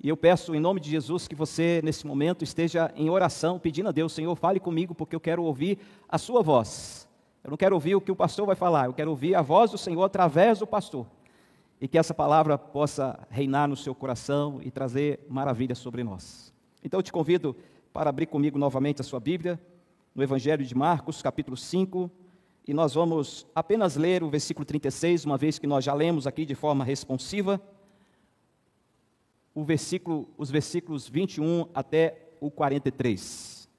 E eu peço em nome de Jesus que você, nesse momento, esteja em oração, pedindo a Deus: Senhor, fale comigo, porque eu quero ouvir a sua voz. Eu não quero ouvir o que o pastor vai falar, eu quero ouvir a voz do Senhor através do pastor. E que essa palavra possa reinar no seu coração e trazer maravilhas sobre nós. Então eu te convido para abrir comigo novamente a sua Bíblia, no Evangelho de Marcos, capítulo 5, e nós vamos apenas ler o versículo 36, uma vez que nós já lemos aqui de forma responsiva, os versículos 21 até o 43.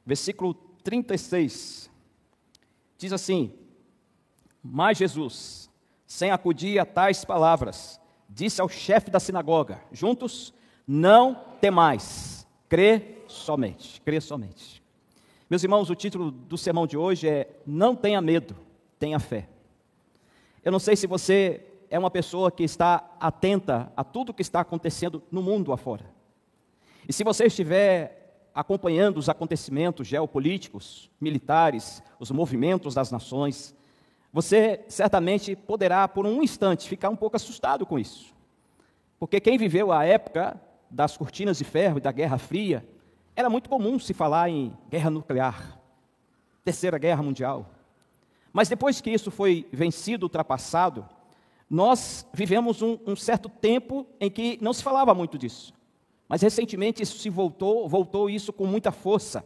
Versículo 36, diz assim: Mas Jesus, sem acudir a tais palavras, disse ao chefe da sinagoga, juntos: Não temais, crê somente, crê somente. Meus irmãos, o título do sermão de hoje é: Não tenha medo, tenha fé. Eu não sei se você é uma pessoa que está atenta a tudo que está acontecendo no mundo afora. E se você estiver acompanhando os acontecimentos geopolíticos, militares, os movimentos das nações, você certamente poderá, por um instante, ficar um pouco assustado com isso. Porque quem viveu a época das cortinas de ferro e da Guerra Fria, era muito comum se falar em guerra nuclear, Terceira Guerra Mundial. Mas depois que isso foi vencido, ultrapassado, nós vivemos um certo tempo em que não se falava muito disso. Mas recentemente isso se voltou isso com muita força.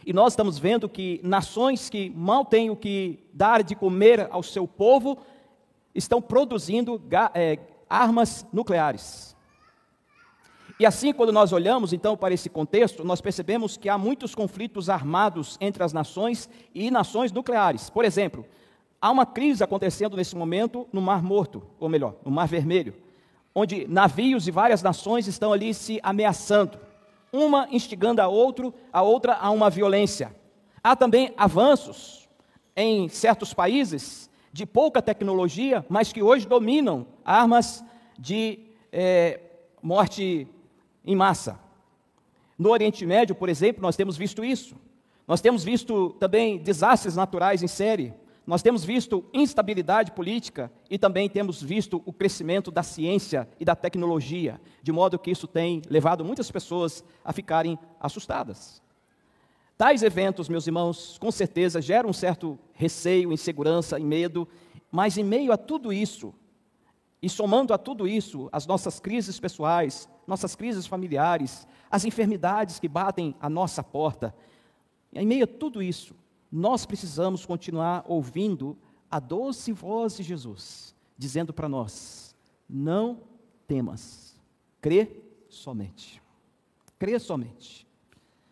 E nós estamos vendo que nações que mal têm o que dar de comer ao seu povo, estão produzindo armas nucleares. E assim, quando nós olhamos então para esse contexto, nós percebemos que há muitos conflitos armados entre as nações e nações nucleares. Por exemplo, há uma crise acontecendo nesse momento no Mar Morto, ou melhor, no Mar Vermelho, onde navios de várias nações estão ali se ameaçando, uma instigando a outra a uma violência. Há também avanços em certos países de pouca tecnologia, mas que hoje dominam armas de morte em massa. No Oriente Médio, por exemplo, nós temos visto isso. Nós temos visto também desastres naturais em série. Nós temos visto instabilidade política e também temos visto o crescimento da ciência e da tecnologia, de modo que isso tem levado muitas pessoas a ficarem assustadas. Tais eventos, meus irmãos, com certeza geram um certo receio, insegurança e medo, mas em meio a tudo isso, e somando a tudo isso, as nossas crises pessoais, nossas crises familiares, as enfermidades que batem à nossa porta, em meio a tudo isso, nós precisamos continuar ouvindo a doce voz de Jesus, dizendo para nós: não temas, crê somente. Crê somente.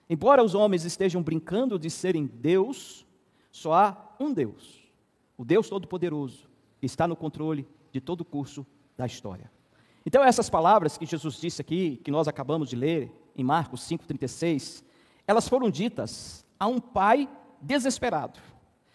Embora os homens estejam brincando de serem Deus, só há um Deus, o Deus Todo-Poderoso, que está no controle de todo o curso da história. Então essas palavras que Jesus disse aqui, que nós acabamos de ler, em Marcos 5,36, elas foram ditas a um pai desesperado,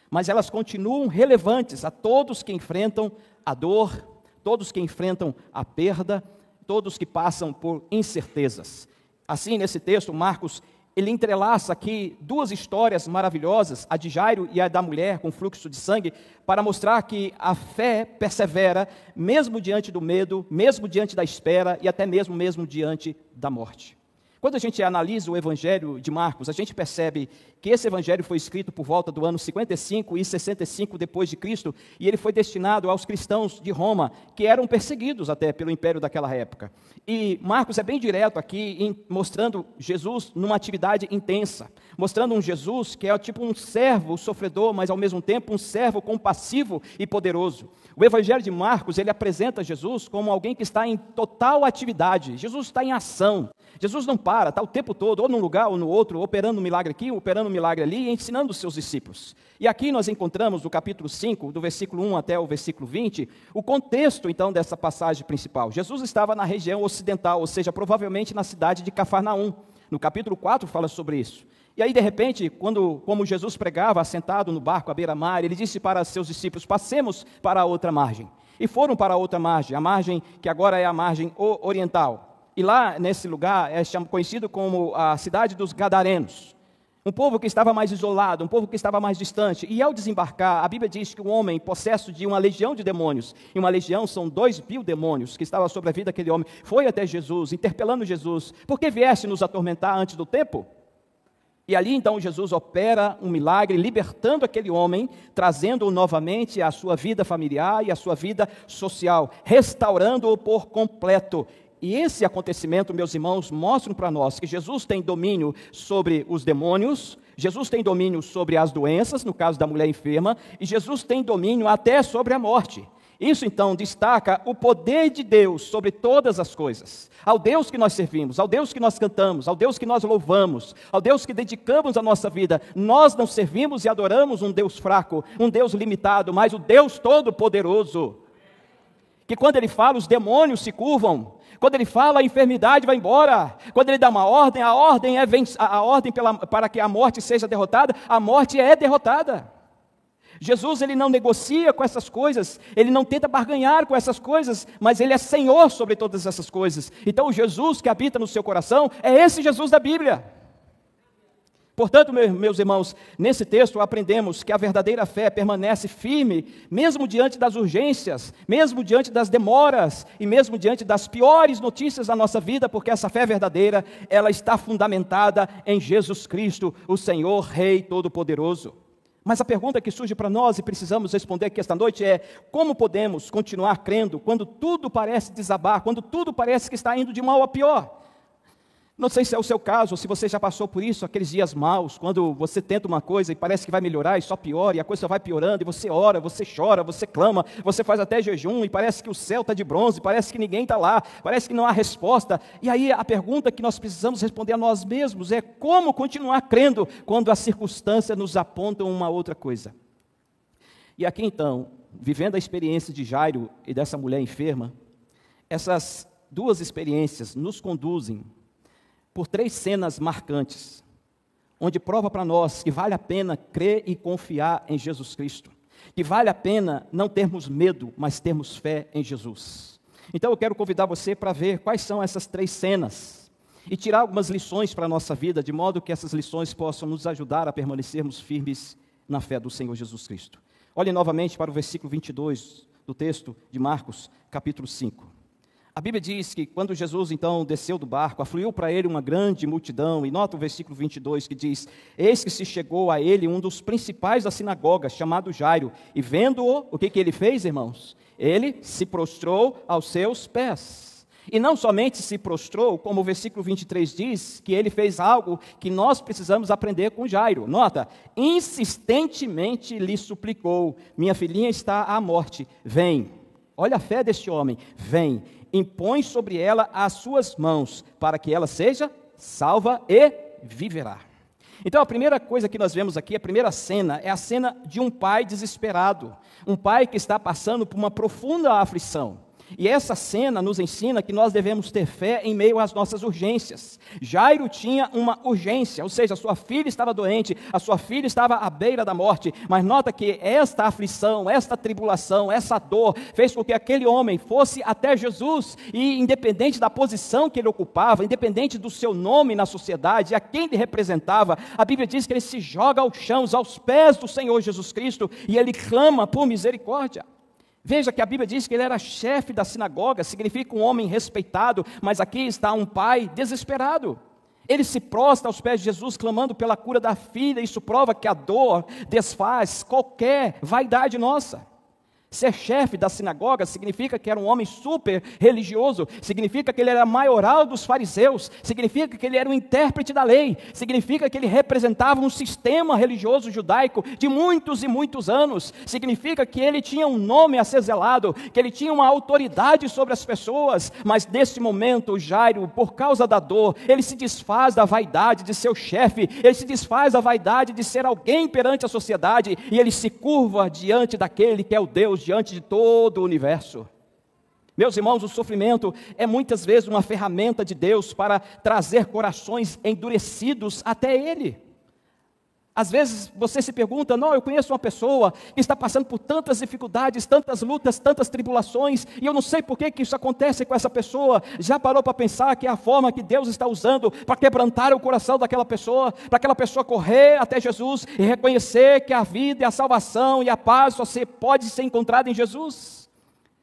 mas elas continuam relevantes a todos que enfrentam a dor, todos que enfrentam a perda, todos que passam por incertezas. Assim, nesse texto, Marcos, ele entrelaça aqui duas histórias maravilhosas, a de Jairo e a da mulher com fluxo de sangue, para mostrar que a fé persevera, mesmo diante do medo, mesmo diante da espera e até mesmo diante da morte. Quando a gente analisa o Evangelho de Marcos, a gente percebe que esse Evangelho foi escrito por volta do ano 55 e 65 depois de Cristo, e ele foi destinado aos cristãos de Roma, que eram perseguidos até pelo império daquela época. E Marcos é bem direto aqui, mostrando Jesus numa atividade intensa, mostrando um Jesus que é tipo um servo sofredor, mas ao mesmo tempo um servo compassivo e poderoso. O Evangelho de Marcos, ele apresenta Jesus como alguém que está em total atividade. Jesus está em ação. Jesus não para, está o tempo todo, ou num lugar ou no outro, operando um milagre aqui, operando um milagre ali, e ensinando os seus discípulos. E aqui nós encontramos, no capítulo 5, do versículo 1 até o versículo 20, o contexto, então, dessa passagem principal. Jesus estava na região ocidental, ou seja, provavelmente na cidade de Cafarnaum. No capítulo 4 fala sobre isso. E aí, de repente, como Jesus pregava, assentado no barco à beira-mar, ele disse para seus discípulos: passemos para a outra margem. E foram para a outra margem, a margem que agora é a margem oriental. E lá, nesse lugar, é conhecido como a cidade dos Gadarenos. Um povo que estava mais isolado, um povo que estava mais distante. E ao desembarcar, a Bíblia diz que um homem possesso de uma legião de demônios, e uma legião são 2.000 demônios que estavam sobre a vida daquele homem, foi até Jesus, interpelando Jesus: por que vieste nos atormentar antes do tempo? E ali então Jesus opera um milagre, libertando aquele homem, trazendo-o novamente à sua vida familiar e à sua vida social, restaurando-o por completo. E esse acontecimento, meus irmãos, mostra para nós que Jesus tem domínio sobre os demônios, Jesus tem domínio sobre as doenças, no caso da mulher enferma, e Jesus tem domínio até sobre a morte. Isso então destaca o poder de Deus sobre todas as coisas. Ao Deus que nós servimos, ao Deus que nós cantamos, ao Deus que nós louvamos, ao Deus que dedicamos a nossa vida, nós não servimos e adoramos um Deus fraco, um Deus limitado, mas o Deus Todo-Poderoso. Que quando Ele fala, os demônios se curvam. Quando Ele fala, a enfermidade vai embora. Quando Ele dá uma ordem, a ordem para que a morte seja derrotada, a morte é derrotada. Jesus, Ele não negocia com essas coisas, Ele não tenta barganhar com essas coisas, mas Ele é Senhor sobre todas essas coisas. Então o Jesus que habita no seu coração é esse Jesus da Bíblia. Portanto, meus irmãos, nesse texto aprendemos que a verdadeira fé permanece firme, mesmo diante das urgências, mesmo diante das demoras, e mesmo diante das piores notícias da nossa vida, porque essa fé verdadeira, ela está fundamentada em Jesus Cristo, o Senhor, Rei Todo-Poderoso. Mas a pergunta que surge para nós e precisamos responder aqui esta noite é: como podemos continuar crendo quando tudo parece desabar, quando tudo parece que está indo de mal a pior? Não sei se é o seu caso, ou se você já passou por isso, aqueles dias maus, quando você tenta uma coisa e parece que vai melhorar e só piora, e a coisa vai piorando, e você ora, você chora, você clama, você faz até jejum, e parece que o céu está de bronze, parece que ninguém está lá, parece que não há resposta. E aí a pergunta que nós precisamos responder a nós mesmos é: como continuar crendo quando as circunstâncias nos apontam uma outra coisa? E aqui então, vivendo a experiência de Jairo e dessa mulher enferma, essas duas experiências nos conduzem por 3 cenas marcantes, onde prova para nós que vale a pena crer e confiar em Jesus Cristo, que vale a pena não termos medo, mas termos fé em Jesus. Então eu quero convidar você para ver quais são essas 3 cenas, e tirar algumas lições para a nossa vida, de modo que essas lições possam nos ajudar a permanecermos firmes na fé do Senhor Jesus Cristo. Olhe novamente para o versículo 22 do texto de Marcos, capítulo 5. A Bíblia diz que quando Jesus então desceu do barco, afluiu para ele uma grande multidão, e nota o versículo 22 que diz: eis que se chegou a ele um dos principais da sinagoga, chamado Jairo, e vendo-o, o que ele fez, irmãos? Ele se prostrou aos seus pés. E não somente se prostrou, como o versículo 23 diz, que ele fez algo que nós precisamos aprender com Jairo. Nota: insistentemente lhe suplicou: minha filhinha está à morte, vem. Olha a fé deste homem: vem, impõe sobre ela as suas mãos, para que ela seja salva e viverá. Então a primeira coisa que nós vemos aqui, a primeira cena, é a cena de um pai desesperado, um pai que está passando por uma profunda aflição. E essa cena nos ensina que nós devemos ter fé em meio às nossas urgências. Jairo tinha uma urgência, ou seja, a sua filha estava doente, a sua filha estava à beira da morte, mas nota que esta aflição, esta tribulação, essa dor, fez com que aquele homem fosse até Jesus, e independente da posição que ele ocupava, independente do seu nome na sociedade, a quem ele representava, a Bíblia diz que ele se joga ao chão, aos pés do Senhor Jesus Cristo, e ele clama por misericórdia. Veja que a Bíblia diz que ele era chefe da sinagoga, significa um homem respeitado, mas aqui está um pai desesperado. Ele se prostra aos pés de Jesus, clamando pela cura da filha. Isso prova que a dor desfaz qualquer vaidade nossa. Ser chefe da sinagoga significa que era um homem super religioso, significa que ele era maioral dos fariseus, significa que ele era um intérprete da lei, significa que ele representava um sistema religioso judaico de muitos e muitos anos, significa que ele tinha um nome a ser zelado, que ele tinha uma autoridade sobre as pessoas. Mas nesse momento, Jairo, por causa da dor, ele se desfaz da vaidade de seu chefe, ele se desfaz da vaidade de ser alguém perante a sociedade, e ele se curva diante daquele que é o Deus diante de todo o universo. Meus irmãos, o sofrimento é muitas vezes uma ferramenta de Deus para trazer corações endurecidos até Ele. Às vezes você se pergunta, não, eu conheço uma pessoa que está passando por tantas dificuldades, tantas lutas, tantas tribulações, e eu não sei por que isso acontece com essa pessoa. Já parou para pensar que é a forma que Deus está usando para quebrantar o coração daquela pessoa, para aquela pessoa correr até Jesus e reconhecer que a vida e a salvação e a paz só pode ser encontrada em Jesus?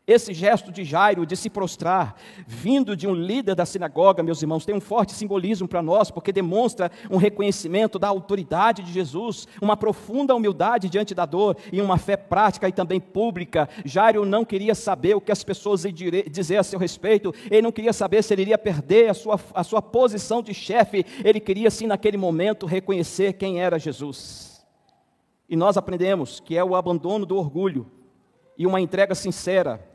Esse gesto de Jairo, de se prostrar, vindo de um líder da sinagoga, meus irmãos, tem um forte simbolismo para nós, porque demonstra um reconhecimento da autoridade de Jesus, uma profunda humildade diante da dor e uma fé prática e também pública. Jairo não queria saber o que as pessoas iam dizer a seu respeito, ele não queria saber se ele iria perder a sua posição de chefe, ele queria sim naquele momento reconhecer quem era Jesus. E nós aprendemos que é o abandono do orgulho e uma entrega sincera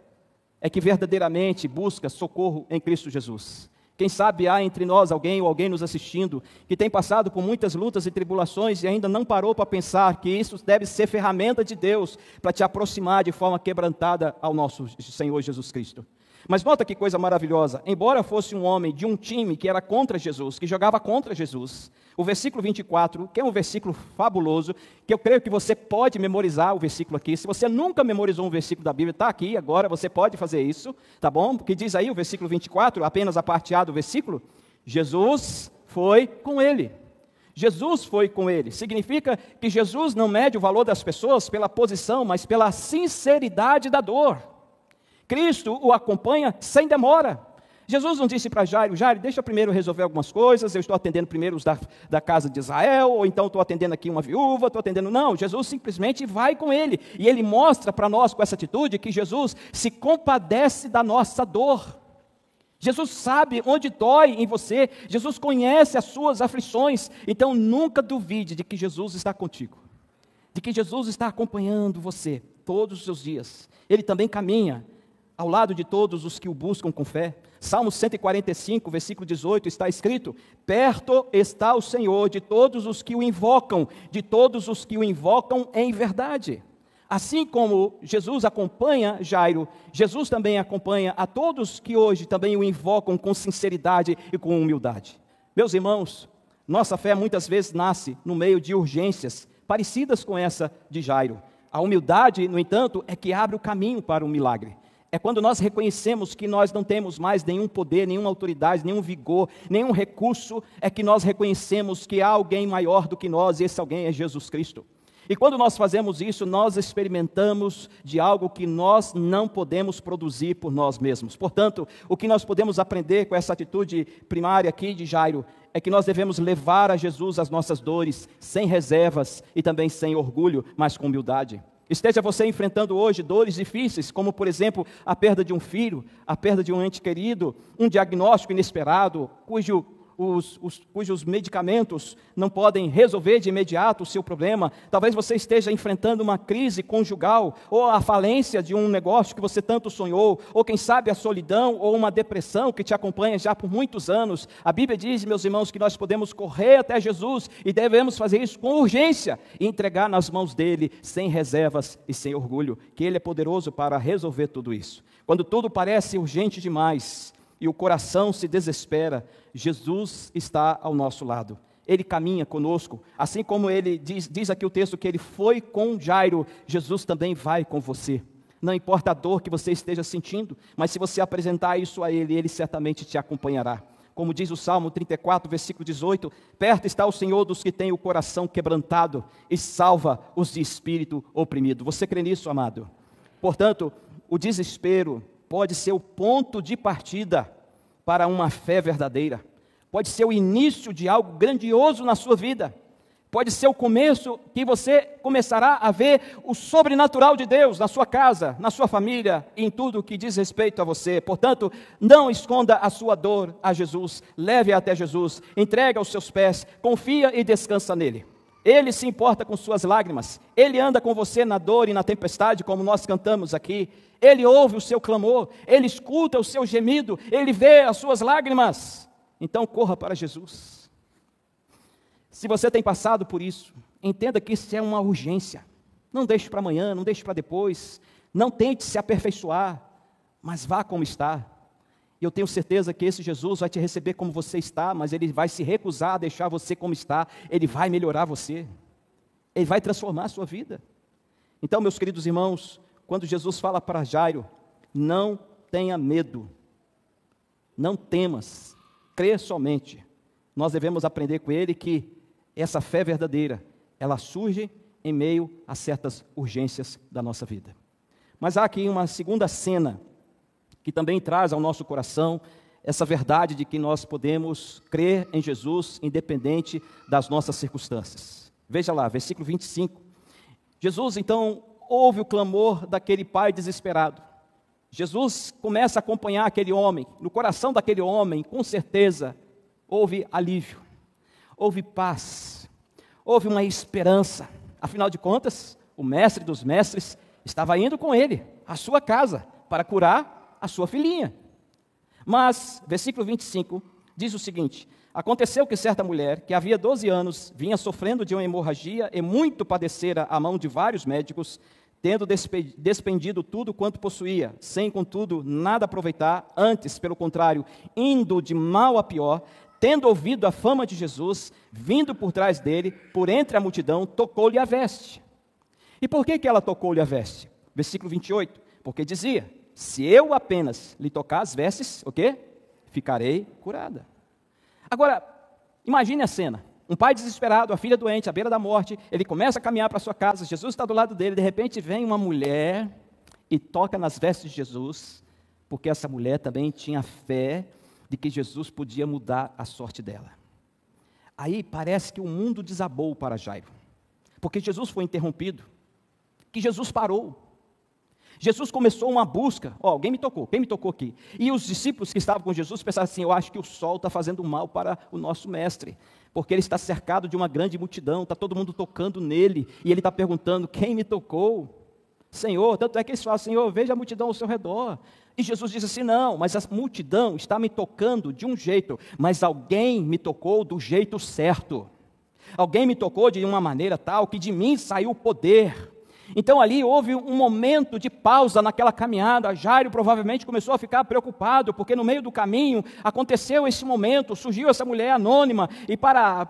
é que verdadeiramente busca socorro em Cristo Jesus. Quem sabe há entre nós alguém ou alguém nos assistindo que tem passado por muitas lutas e tribulações e ainda não parou para pensar que isso deve ser ferramenta de Deus para te aproximar de forma quebrantada ao nosso Senhor Jesus Cristo. Mas nota que coisa maravilhosa, embora fosse um homem de um time que era contra Jesus, que jogava contra Jesus, o versículo 24, que é um versículo fabuloso, que eu creio que você pode memorizar o versículo aqui. Se você nunca memorizou um versículo da Bíblia, está aqui agora, você pode fazer isso, tá bom? Porque diz aí o versículo 24, apenas a parte A do versículo, Jesus foi com ele. Jesus foi com ele. Significa que Jesus não mede o valor das pessoas pela posição, mas pela sinceridade da dor. Cristo o acompanha sem demora. Jesus não disse para Jairo, deixa eu primeiro resolver algumas coisas, eu estou atendendo primeiro os da casa de Israel, ou então estou atendendo aqui uma viúva, estou atendendo... Não, Jesus simplesmente vai com ele, e ele mostra para nós com essa atitude que Jesus se compadece da nossa dor. Jesus sabe onde dói em você, Jesus conhece as suas aflições, então nunca duvide de que Jesus está contigo, de que Jesus está acompanhando você todos os seus dias. Ele também caminha ao lado de todos os que o buscam com fé. Salmo 145, versículo 18, está escrito: perto está o Senhor de todos os que o invocam, em verdade. Assim como Jesus acompanha Jairo, Jesus também acompanha a todos que hoje também o invocam com sinceridade e com humildade. Meus irmãos, nossa fé muitas vezes nasce no meio de urgências parecidas com essa de Jairo. A humildade, no entanto, é que abre o caminho para um milagre. É quando nós reconhecemos que nós não temos mais nenhum poder, nenhuma autoridade, nenhum vigor, nenhum recurso, é que nós reconhecemos que há alguém maior do que nós, e esse alguém é Jesus Cristo. E quando nós fazemos isso, nós experimentamos de algo que nós não podemos produzir por nós mesmos. Portanto, o que nós podemos aprender com essa atitude primária aqui de Jairo, é que nós devemos levar a Jesus as nossas dores, sem reservas e também sem orgulho, mas com humildade. Esteja você enfrentando hoje dores difíceis, como por exemplo, a perda de um filho, a perda de um ente querido, um diagnóstico inesperado, cujos medicamentos não podem resolver de imediato o seu problema. Talvez você esteja enfrentando uma crise conjugal, ou a falência de um negócio que você tanto sonhou, ou quem sabe a solidão, ou uma depressão que te acompanha já por muitos anos. A Bíblia diz, meus irmãos, que nós podemos correr até Jesus, e devemos fazer isso com urgência, e entregar nas mãos dele, sem reservas e sem orgulho, que ele é poderoso para resolver tudo isso. Quando tudo parece urgente demais, e o coração se desespera, Jesus está ao nosso lado. Ele caminha conosco, assim como ele diz aqui o texto que ele foi com Jairo, Jesus também vai com você. Não importa a dor que você esteja sentindo, mas se você apresentar isso a ele, ele certamente te acompanhará. Como diz o Salmo 34, versículo 18, perto está o Senhor dos que têm o coração quebrantado e salva os de espírito oprimido. Você crê nisso, amado? Portanto, o desespero pode ser o ponto de partida para uma fé verdadeira. Pode ser o início de algo grandioso na sua vida. Pode ser o começo que você começará a ver o sobrenatural de Deus na sua casa, na sua família e em tudo que diz respeito a você. Portanto, não esconda a sua dor a Jesus, leve-a até Jesus, entregue aos seus pés, confia e descansa nele. Ele se importa com suas lágrimas, ele anda com você na dor e na tempestade, como nós cantamos aqui. Ele ouve o seu clamor, ele escuta o seu gemido, ele vê as suas lágrimas. Então corra para Jesus. Se você tem passado por isso, entenda que isso é uma urgência. Não deixe para amanhã, não deixe para depois, não tente se aperfeiçoar, mas vá como está. E eu tenho certeza que esse Jesus vai te receber como você está, mas ele vai se recusar a deixar você como está, ele vai melhorar você. Ele vai transformar a sua vida. Então, meus queridos irmãos, quando Jesus fala para Jairo, não tenha medo, não temas, crê somente. Nós devemos aprender com ele que essa fé verdadeira, ela surge em meio a certas urgências da nossa vida. Mas há aqui uma segunda cena, que também traz ao nosso coração essa verdade de que nós podemos crer em Jesus, independente das nossas circunstâncias. Veja lá, versículo 25. Jesus, então, ouve o clamor daquele pai desesperado. Jesus começa a acompanhar aquele homem. No coração daquele homem, com certeza, houve alívio, houve paz, houve uma esperança. Afinal de contas, o mestre dos mestres estava indo com ele à sua casa para curar a sua filhinha. Mas, versículo 25, diz o seguinte: aconteceu que certa mulher, que havia 12 anos, vinha sofrendo de uma hemorragia e muito padecera à mão de vários médicos, tendo despendido tudo quanto possuía, sem, contudo, nada aproveitar, antes, pelo contrário, indo de mal a pior, tendo ouvido a fama de Jesus, vindo por trás dele, por entre a multidão, tocou-lhe a veste. E por que ela tocou-lhe a veste? Versículo 28, porque dizia: se eu apenas lhe tocar as vestes, o quê? Ficarei curada. Agora, imagine a cena. Um pai desesperado, a filha doente, à beira da morte, ele começa a caminhar para a sua casa, Jesus está do lado dele, de repente vem uma mulher e toca nas vestes de Jesus, porque essa mulher também tinha fé de que Jesus podia mudar a sorte dela. Aí parece que o mundo desabou para Jairo, porque Jesus foi interrompido, que Jesus parou. Jesus começou uma busca, alguém me tocou, quem me tocou aqui? E os discípulos que estavam com Jesus pensaram assim: eu acho que o sol está fazendo mal para o nosso mestre, porque ele está cercado de uma grande multidão, está todo mundo tocando nele, e ele está perguntando: quem me tocou? Senhor, tanto é que eles falam: Senhor, veja a multidão ao seu redor. E Jesus diz assim: não, mas a multidão está me tocando de um jeito, mas alguém me tocou do jeito certo. Alguém me tocou de uma maneira tal que de mim saiu o poder. Então ali houve um momento de pausa naquela caminhada. Jairo provavelmente começou a ficar preocupado, porque no meio do caminho aconteceu esse momento, surgiu essa mulher anônima, e para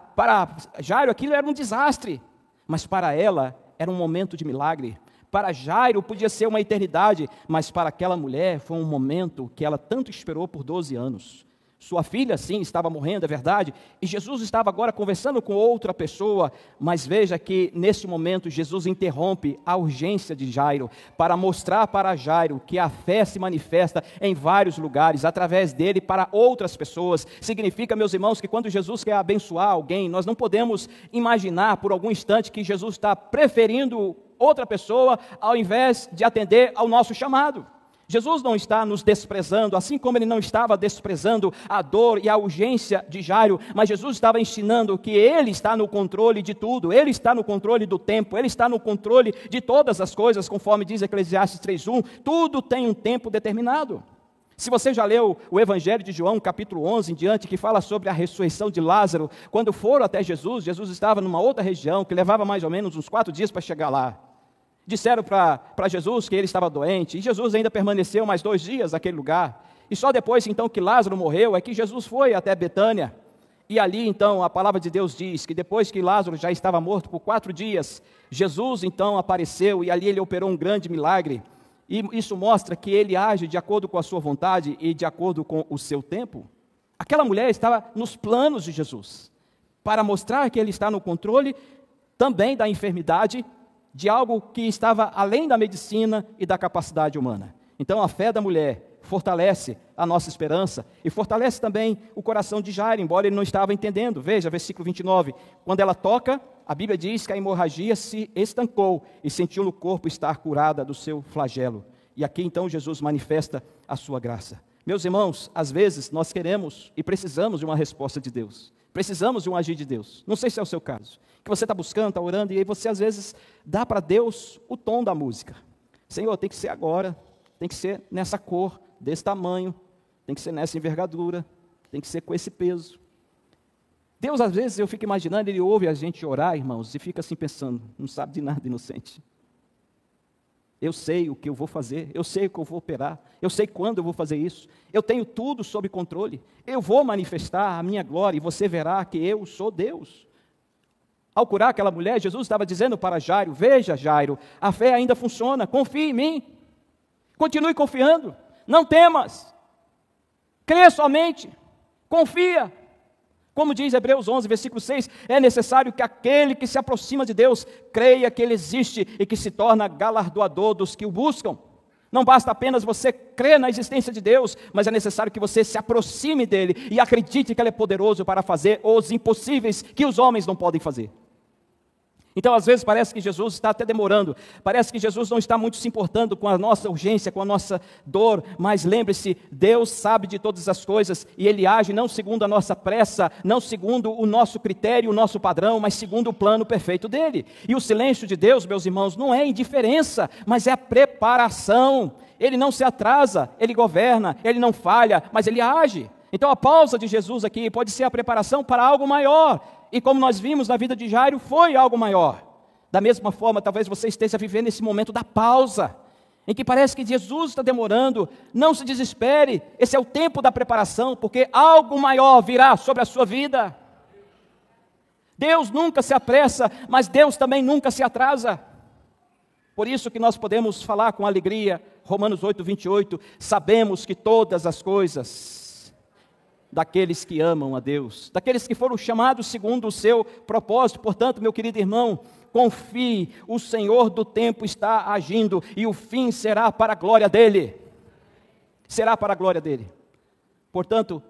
Jairo aquilo era um desastre, mas para ela era um momento de milagre. Para Jairo podia ser uma eternidade, mas para aquela mulher foi um momento que ela tanto esperou por 12 anos. Sua filha, sim, estava morrendo, é verdade, e Jesus estava agora conversando com outra pessoa, mas veja que nesse momento Jesus interrompe a urgência de Jairo, para mostrar para Jairo que a fé se manifesta em vários lugares, através dele para outras pessoas. Significa, meus irmãos, que quando Jesus quer abençoar alguém, nós não podemos imaginar por algum instante que Jesus está preferindo outra pessoa ao invés de atender ao nosso chamado. Jesus não está nos desprezando, assim como ele não estava desprezando a dor e a urgência de Jairo, mas Jesus estava ensinando que ele está no controle de tudo, ele está no controle do tempo, ele está no controle de todas as coisas, conforme diz Eclesiastes 3:1, tudo tem um tempo determinado. Se você já leu o Evangelho de João, capítulo 11 em diante, que fala sobre a ressurreição de Lázaro, quando foram até Jesus, Jesus estava numa outra região, que levava mais ou menos uns 4 dias para chegar lá. Disseram para Jesus que ele estava doente, e Jesus ainda permaneceu mais 2 dias naquele lugar, e só depois então que Lázaro morreu, é que Jesus foi até Betânia, e ali então a palavra de Deus diz que depois que Lázaro já estava morto por 4 dias, Jesus então apareceu, e ali ele operou um grande milagre, e isso mostra que ele age de acordo com a sua vontade, e de acordo com o seu tempo. Aquela mulher estava nos planos de Jesus, para mostrar que ele está no controle também da enfermidade, de algo que estava além da medicina e da capacidade humana. Então a fé da mulher fortalece a nossa esperança e fortalece também o coração de Jairo, embora ele não estava entendendo. Veja, versículo 29, quando ela toca, a Bíblia diz que a hemorragia se estancou e sentiu no corpo estar curada do seu flagelo. E aqui então Jesus manifesta a sua graça. Meus irmãos, às vezes nós queremos e precisamos de uma resposta de Deus. Precisamos de um agir de Deus. Não sei se é o seu caso, que você está buscando, está orando, e aí você às vezes dá para Deus o tom da música. Senhor, tem que ser agora, tem que ser nessa cor, desse tamanho, tem que ser nessa envergadura, tem que ser com esse peso. Deus, às vezes, eu fico imaginando, Ele ouve a gente orar, irmãos, e fica assim pensando, não sabe de nada, inocente. Eu sei o que eu vou fazer, eu sei o que eu vou operar, eu sei quando eu vou fazer isso, eu tenho tudo sob controle, eu vou manifestar a minha glória e você verá que eu sou Deus. Ao curar aquela mulher, Jesus estava dizendo para Jairo: veja, Jairo, a fé ainda funciona, confie em mim, continue confiando, não temas, crê somente, confia. Como diz Hebreus 11, versículo 6, é necessário que aquele que se aproxima de Deus creia que Ele existe e que se torna galardoador dos que o buscam. Não basta apenas você crer na existência de Deus, mas é necessário que você se aproxime dEle e acredite que Ele é poderoso para fazer os impossíveis que os homens não podem fazer. Então, às vezes, parece que Jesus está até demorando, parece que Jesus não está muito se importando com a nossa urgência, com a nossa dor, mas lembre-se, Deus sabe de todas as coisas e Ele age não segundo a nossa pressa, não segundo o nosso critério, o nosso padrão, mas segundo o plano perfeito dEle. E o silêncio de Deus, meus irmãos, não é indiferença, mas é a preparação. Ele não se atrasa, Ele governa, Ele não falha, mas Ele age. Então, a pausa de Jesus aqui pode ser a preparação para algo maior. E como nós vimos na vida de Jairo, foi algo maior. Da mesma forma, talvez você esteja vivendo esse momento da pausa, em que parece que Jesus está demorando. Não se desespere, esse é o tempo da preparação, porque algo maior virá sobre a sua vida. Deus nunca se apressa, mas Deus também nunca se atrasa. Por isso que nós podemos falar com alegria, Romanos 8, 28, sabemos que todas as coisas daqueles que amam a Deus, daqueles que foram chamados segundo o seu propósito. Portanto, meu querido irmão, confie, o Senhor do tempo está agindo e o fim será para a glória dEle. Será para a glória dEle. Portanto,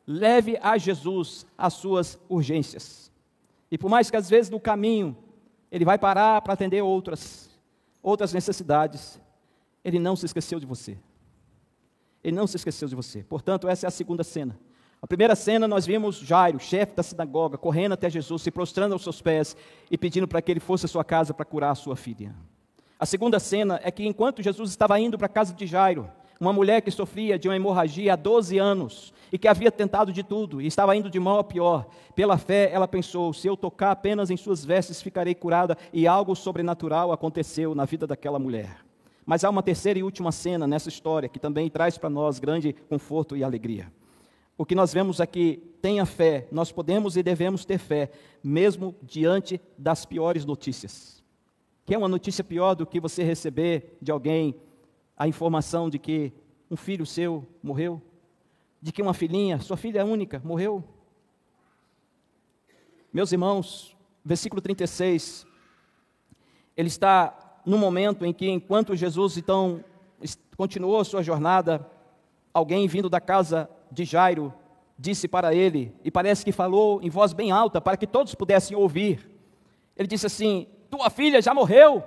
leve a Jesus as suas urgências. E por mais que às vezes no caminho Ele vai parar para atender outras necessidades, Ele não se esqueceu de você. Ele não se esqueceu de você. Portanto, essa é a segunda cena. A primeira cena nós vimos Jairo, chefe da sinagoga, correndo até Jesus, se prostrando aos seus pés e pedindo para que ele fosse à sua casa para curar a sua filha. A segunda cena é que enquanto Jesus estava indo para a casa de Jairo, uma mulher que sofria de uma hemorragia há 12 anos e que havia tentado de tudo e estava indo de mal a pior, pela fé ela pensou: se eu tocar apenas em suas vestes ficarei curada, e algo sobrenatural aconteceu na vida daquela mulher. Mas há uma terceira e última cena nessa história que também traz para nós grande conforto e alegria. O que nós vemos aqui, tenha fé, nós podemos e devemos ter fé, mesmo diante das piores notícias. Quer uma notícia pior do que você receber de alguém a informação de que um filho seu morreu? De que uma filhinha, sua filha única, morreu? Meus irmãos, versículo 36, ele está no momento em que, enquanto Jesus então continuou a sua jornada, alguém vindo da casa de Jairo disse para ele, e parece que falou em voz bem alta, para que todos pudessem ouvir. Ele disse assim: tua filha já morreu,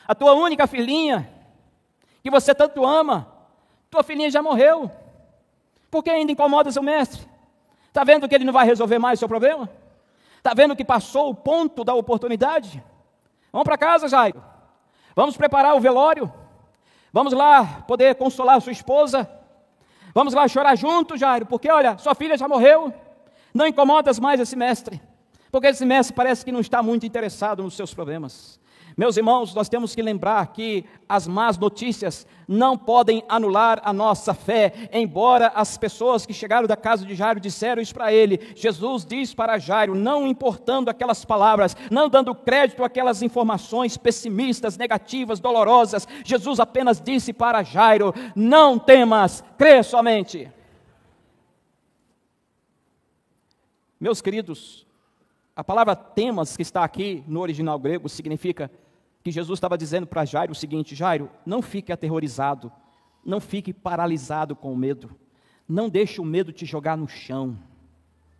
a tua única filhinha, que você tanto ama, tua filhinha já morreu, por que ainda incomoda seu mestre? Está vendo que ele não vai resolver mais o seu problema? Está vendo que passou o ponto da oportunidade? Vamos para casa, Jairo, vamos preparar o velório, vamos lá poder consolar a sua esposa, vamos lá chorar junto, Jairo, porque olha, sua filha já morreu, não incomodas mais esse mestre, porque esse mestre parece que não está muito interessado nos seus problemas. Meus irmãos, nós temos que lembrar que as más notícias não podem anular a nossa fé, embora as pessoas que chegaram da casa de Jairo disseram isso para ele. Jesus diz para Jairo, não importando aquelas palavras, não dando crédito àquelas informações pessimistas, negativas, dolorosas, Jesus apenas disse para Jairo: não temas, crê somente. Meus queridos, a palavra temas que está aqui no original grego significa que Jesus estava dizendo para Jairo o seguinte: Jairo, não fique aterrorizado, não fique paralisado com o medo, não deixe o medo te jogar no chão,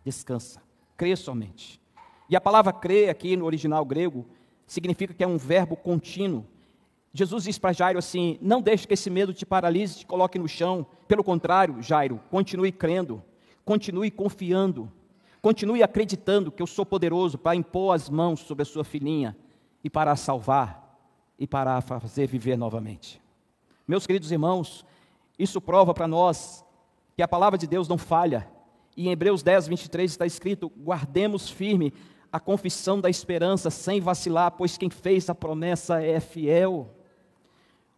descansa, crê somente. E a palavra crer aqui no original grego significa que é um verbo contínuo. Jesus diz para Jairo assim: não deixe que esse medo te paralise, te coloque no chão, pelo contrário, Jairo, continue crendo, continue confiando, continue acreditando que eu sou poderoso para impor as mãos sobre a sua filhinha e para a salvar e para a fazer viver novamente. Meus queridos irmãos, isso prova para nós que a palavra de Deus não falha. E em Hebreus 10, 23 está escrito: guardemos firme a confissão da esperança sem vacilar, pois quem fez a promessa é fiel.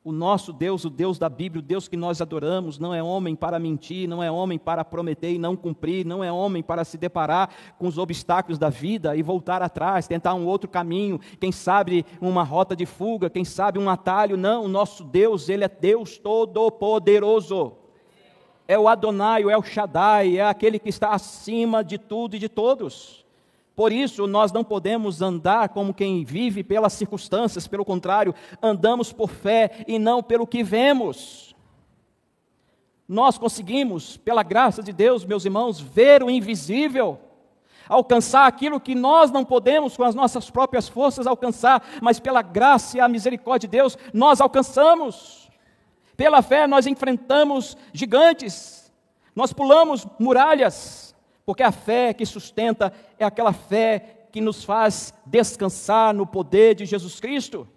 O nosso Deus, o Deus da Bíblia, o Deus que nós adoramos, não é homem para mentir, não é homem para prometer e não cumprir, não é homem para se deparar com os obstáculos da vida e voltar atrás, tentar um outro caminho, quem sabe uma rota de fuga, quem sabe um atalho. Não, o nosso Deus, Ele é Deus Todo-Poderoso. É o Adonai, é o Shaddai, é aquele que está acima de tudo e de todos. Por isso, nós não podemos andar como quem vive pelas circunstâncias, pelo contrário, andamos por fé e não pelo que vemos. Nós conseguimos, pela graça de Deus, meus irmãos, ver o invisível, alcançar aquilo que nós não podemos com as nossas próprias forças alcançar, mas pela graça e a misericórdia de Deus, nós alcançamos. Pela fé nós enfrentamos gigantes, nós pulamos muralhas, porque a fé que sustenta é aquela fé que nos faz descansar no poder de Jesus Cristo.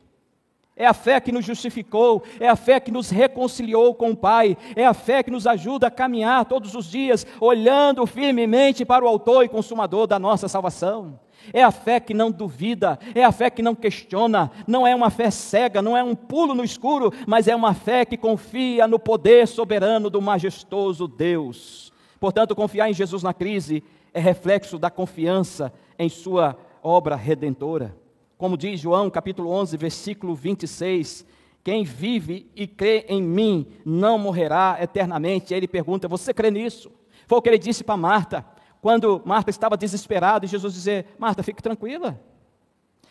É a fé que nos justificou, é a fé que nos reconciliou com o Pai, é a fé que nos ajuda a caminhar todos os dias, olhando firmemente para o autor e consumador da nossa salvação. É a fé que não duvida, é a fé que não questiona, não é uma fé cega, não é um pulo no escuro, mas é uma fé que confia no poder soberano do majestoso Deus. Portanto, confiar em Jesus na crise é reflexo da confiança em sua obra redentora. Como diz João capítulo 11, versículo 26, quem vive e crê em mim não morrerá eternamente. E ele pergunta, você crê nisso? Foi o que ele disse para Marta, quando Marta estava desesperada, e Jesus dizia, Marta, fique tranquila.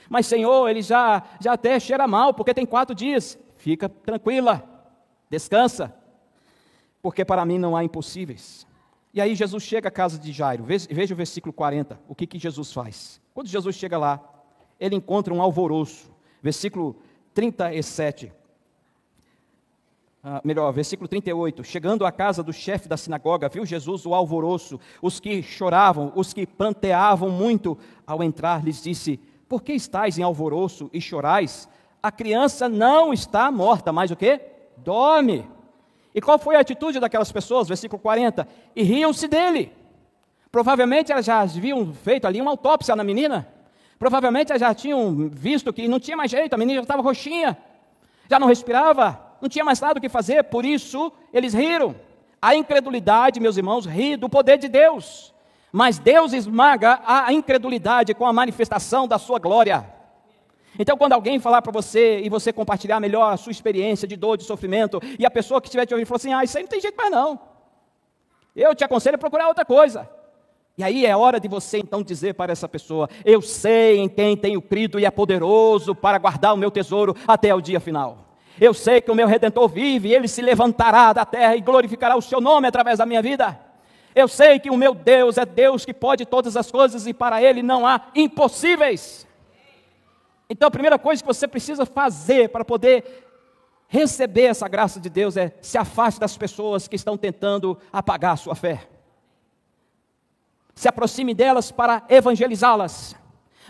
Mas Senhor, ele já até cheira mal, porque tem 4 dias. Fica tranquila, descansa, porque para mim não há impossíveis. E aí Jesus chega à casa de Jairo, veja o versículo 40, o que Jesus faz? Quando Jesus chega lá, ele encontra um alvoroço, versículo 37, versículo 38, chegando à casa do chefe da sinagoga, viu Jesus o alvoroço, os que choravam, os que pranteavam muito, ao entrar lhes disse, por que estáis em alvoroço e chorais? A criança não está morta, mas o quê? Dorme. E qual foi a atitude daquelas pessoas? Versículo 40. E riam-se dele. Provavelmente elas já haviam feito ali uma autópsia na menina. Provavelmente elas já tinham visto que não tinha mais jeito, a menina já estava roxinha, já não respirava, não tinha mais nada o que fazer, por isso eles riram. A incredulidade, meus irmãos, ri do poder de Deus. Mas Deus esmaga a incredulidade com a manifestação da sua glória. Então, quando alguém falar para você e você compartilhar melhor a sua experiência de dor, de sofrimento, e a pessoa que estiver te ouvindo falar assim, isso aí não tem jeito mais não, eu te aconselho a procurar outra coisa. E aí é hora de você então dizer para essa pessoa, eu sei em quem tenho crido e é poderoso para guardar o meu tesouro até o dia final. Eu sei que o meu Redentor vive, ele se levantará da terra e glorificará o seu nome através da minha vida. Eu sei que o meu Deus é Deus que pode todas as coisas e para ele não há impossíveis. Então a primeira coisa que você precisa fazer para poder receber essa graça de Deus é se afaste das pessoas que estão tentando apagar a sua fé. Se aproxime delas para evangelizá-las,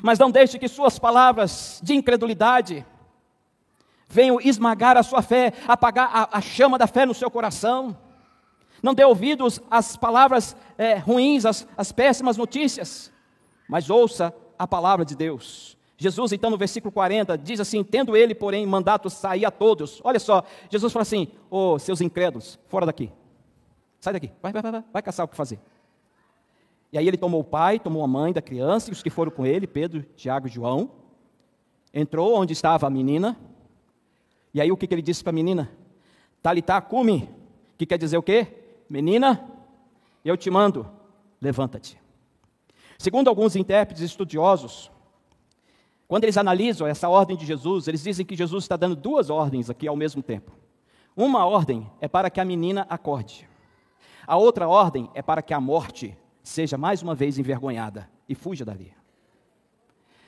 mas não deixe que suas palavras de incredulidade venham esmagar a sua fé, apagar a chama da fé no seu coração. Não dê ouvidos às palavras ruins, às péssimas notícias, mas ouça a palavra de Deus. Jesus, então, no versículo 40, diz assim, tendo ele, porém, mandato sair a todos. Olha só, Jesus fala assim, seus incrédulos, fora daqui. Sai daqui, vai caçar o que fazer. E aí ele tomou o pai, tomou a mãe da criança, e os que foram com ele, Pedro, Tiago e João, entrou onde estava a menina, e aí o que ele disse para a menina? Talitá cumi, que quer dizer o quê? Menina, eu te mando, levanta-te. Segundo alguns intérpretes estudiosos, quando eles analisam essa ordem de Jesus, eles dizem que Jesus está dando 2 ordens aqui ao mesmo tempo. Uma ordem é para que a menina acorde. A outra ordem é para que a morte seja mais uma vez envergonhada e fuja dali.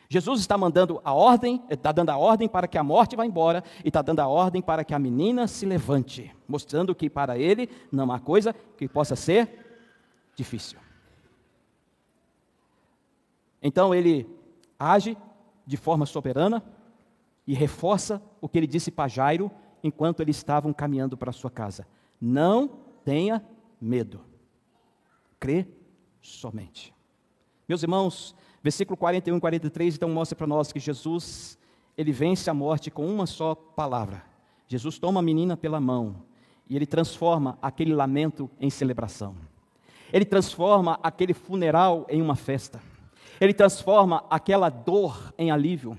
Jesus está mandando a ordem, está dando a ordem para que a morte vá embora e está dando a ordem para que a menina se levante, mostrando que para ele não há coisa que possa ser difícil. Então ele age de forma soberana e reforça o que ele disse para Jairo enquanto eles estavam caminhando para a sua casa. Não tenha medo, crê somente. Meus irmãos, versículo 41 e 43, então mostra para nós que Jesus, ele vence a morte com uma só palavra. Jesus toma a menina pela mão e ele transforma aquele lamento em celebração. Ele transforma aquele funeral em uma festa. Ele transforma aquela dor em alívio.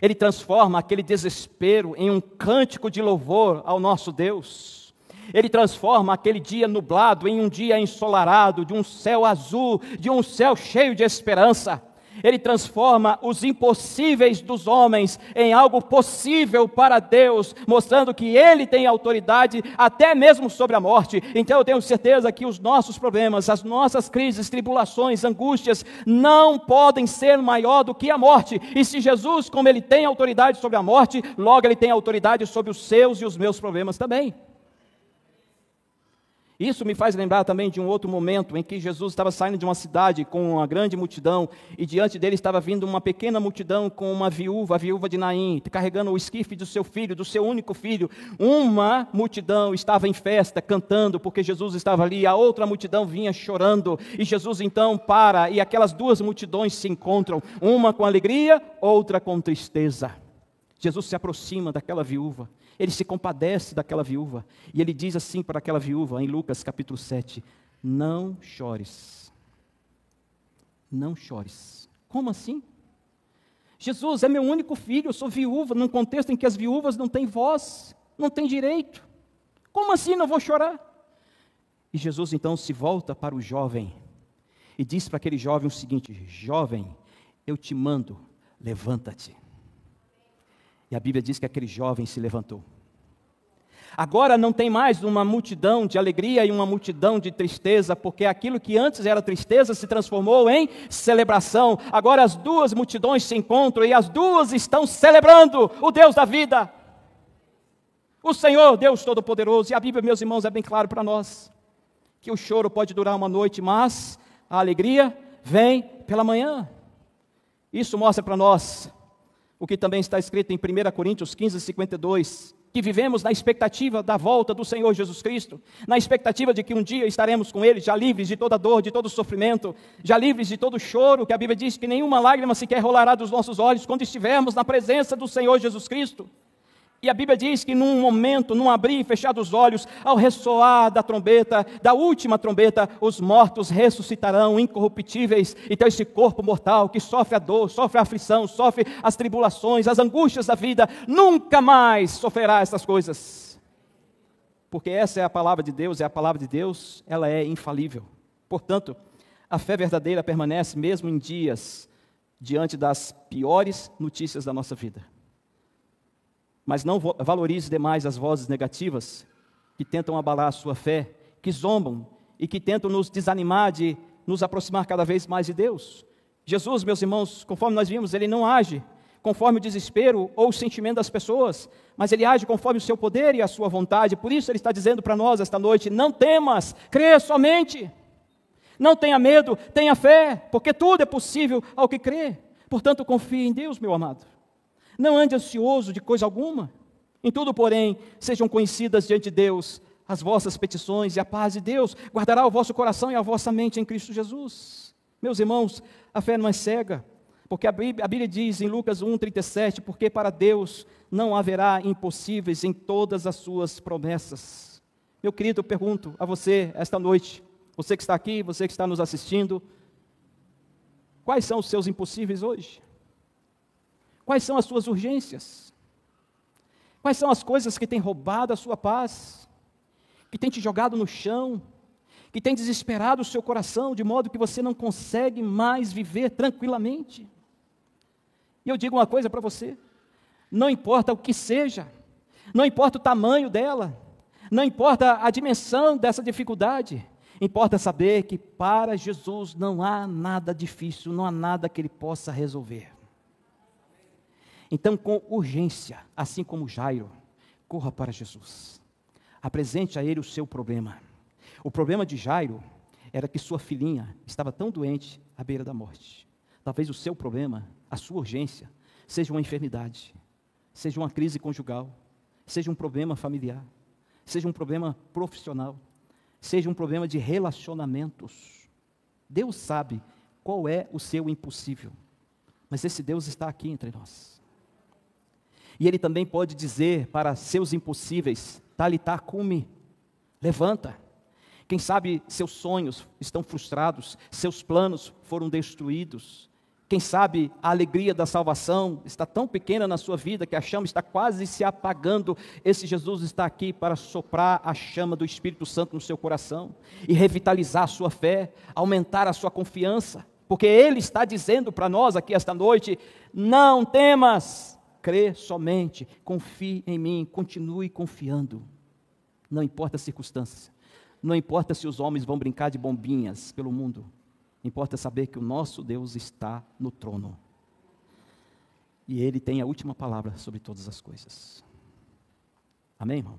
Ele transforma aquele desespero em um cântico de louvor ao nosso Deus. Ele transforma aquele dia nublado em um dia ensolarado, de um céu azul, de um céu cheio de esperança. Ele transforma os impossíveis dos homens em algo possível para Deus, mostrando que Ele tem autoridade até mesmo sobre a morte. Então eu tenho certeza que os nossos problemas, as nossas crises, tribulações, angústias, não podem ser maior do que a morte. E se Jesus, como Ele tem autoridade sobre a morte, logo Ele tem autoridade sobre os seus e os meus problemas também. Isso me faz lembrar também de um outro momento em que Jesus estava saindo de uma cidade com uma grande multidão e diante dele estava vindo uma pequena multidão com uma viúva, a viúva de Naim, carregando o esquife do seu filho, do seu único filho. Uma multidão estava em festa, cantando, porque Jesus estava ali, a outra multidão vinha chorando, e Jesus então para, e aquelas duas multidões se encontram, uma com alegria, outra com tristeza. Jesus se aproxima daquela viúva, ele se compadece daquela viúva, e ele diz assim para aquela viúva, em Lucas capítulo 7, não chores, não chores. Como assim? Jesus é meu único filho, eu sou viúva, num contexto em que as viúvas não têm voz, não têm direito, como assim não vou chorar? E Jesus então se volta para o jovem, e diz para aquele jovem o seguinte, jovem, eu te mando, levanta-te. E a Bíblia diz que aquele jovem se levantou. Agora não tem mais uma multidão de alegria e uma multidão de tristeza, porque aquilo que antes era tristeza se transformou em celebração. Agora as duas multidões se encontram e as duas estão celebrando o Deus da vida. O Senhor, Deus Todo-Poderoso. E a Bíblia, meus irmãos, é bem claro para nós, que o choro pode durar uma noite, mas a alegria vem pela manhã. Isso mostra para nós o que também está escrito em 1 Coríntios 15, 52, que vivemos na expectativa da volta do Senhor Jesus Cristo, na expectativa de que um dia estaremos com Ele, já livres de toda dor, de todo sofrimento, já livres de todo choro, que a Bíblia diz que nenhuma lágrima sequer rolará dos nossos olhos quando estivermos na presença do Senhor Jesus Cristo. E a Bíblia diz que num momento, num abrir e fechar dos olhos, ao ressoar da trombeta, da última trombeta, os mortos ressuscitarão incorruptíveis. Então esse corpo mortal que sofre a dor, sofre a aflição, sofre as tribulações, as angústias da vida, nunca mais sofrerá essas coisas. Porque essa é a palavra de Deus, ela é infalível. Portanto, a fé verdadeira permanece mesmo em dias, diante das piores notícias da nossa vida. Mas não valorize demais as vozes negativas que tentam abalar a sua fé, que zombam e que tentam nos desanimar de nos aproximar cada vez mais de Deus. Jesus, meus irmãos, conforme nós vimos, Ele não age conforme o desespero ou o sentimento das pessoas, mas Ele age conforme o seu poder e a sua vontade. Por isso Ele está dizendo para nós esta noite, não temas, crê somente. Não tenha medo, tenha fé, porque tudo é possível ao que crê. Portanto, confie em Deus, meu amado. Não ande ansioso de coisa alguma. Em tudo, porém, sejam conhecidas diante de Deus as vossas petições, e a paz de Deus guardará o vosso coração e a vossa mente em Cristo Jesus. Meus irmãos, a fé não é cega, porque a Bíblia diz em Lucas 1,37, porque para Deus não haverá impossíveis em todas as suas promessas. Meu querido, eu pergunto a você esta noite, você que está aqui, você que está nos assistindo, quais são os seus impossíveis hoje? Quais são as suas urgências? Quais são as coisas que têm roubado a sua paz? Que têm te jogado no chão? Que têm desesperado o seu coração, de modo que você não consegue mais viver tranquilamente? E eu digo uma coisa para você, não importa o que seja, não importa o tamanho dela, não importa a dimensão dessa dificuldade, importa saber que para Jesus não há nada difícil, não há nada que Ele possa resolver. Então, com urgência, assim como Jairo, corra para Jesus. Apresente a Ele o seu problema. O problema de Jairo era que sua filhinha estava tão doente à beira da morte. Talvez o seu problema, a sua urgência, seja uma enfermidade, seja uma crise conjugal, seja um problema familiar, seja um problema profissional, seja um problema de relacionamentos. Deus sabe qual é o seu impossível, mas esse Deus está aqui entre nós. E Ele também pode dizer para seus impossíveis: Talitá cumi, levanta. Quem sabe seus sonhos estão frustrados, seus planos foram destruídos. Quem sabe a alegria da salvação está tão pequena na sua vida que a chama está quase se apagando. Esse Jesus está aqui para soprar a chama do Espírito Santo no seu coração e revitalizar a sua fé, aumentar a sua confiança, porque Ele está dizendo para nós aqui esta noite: não temas, crê somente, confie em mim, continue confiando. Não importa as circunstâncias, não importa se os homens vão brincar de bombinhas pelo mundo, importa saber que o nosso Deus está no trono. E Ele tem a última palavra sobre todas as coisas. Amém, irmão?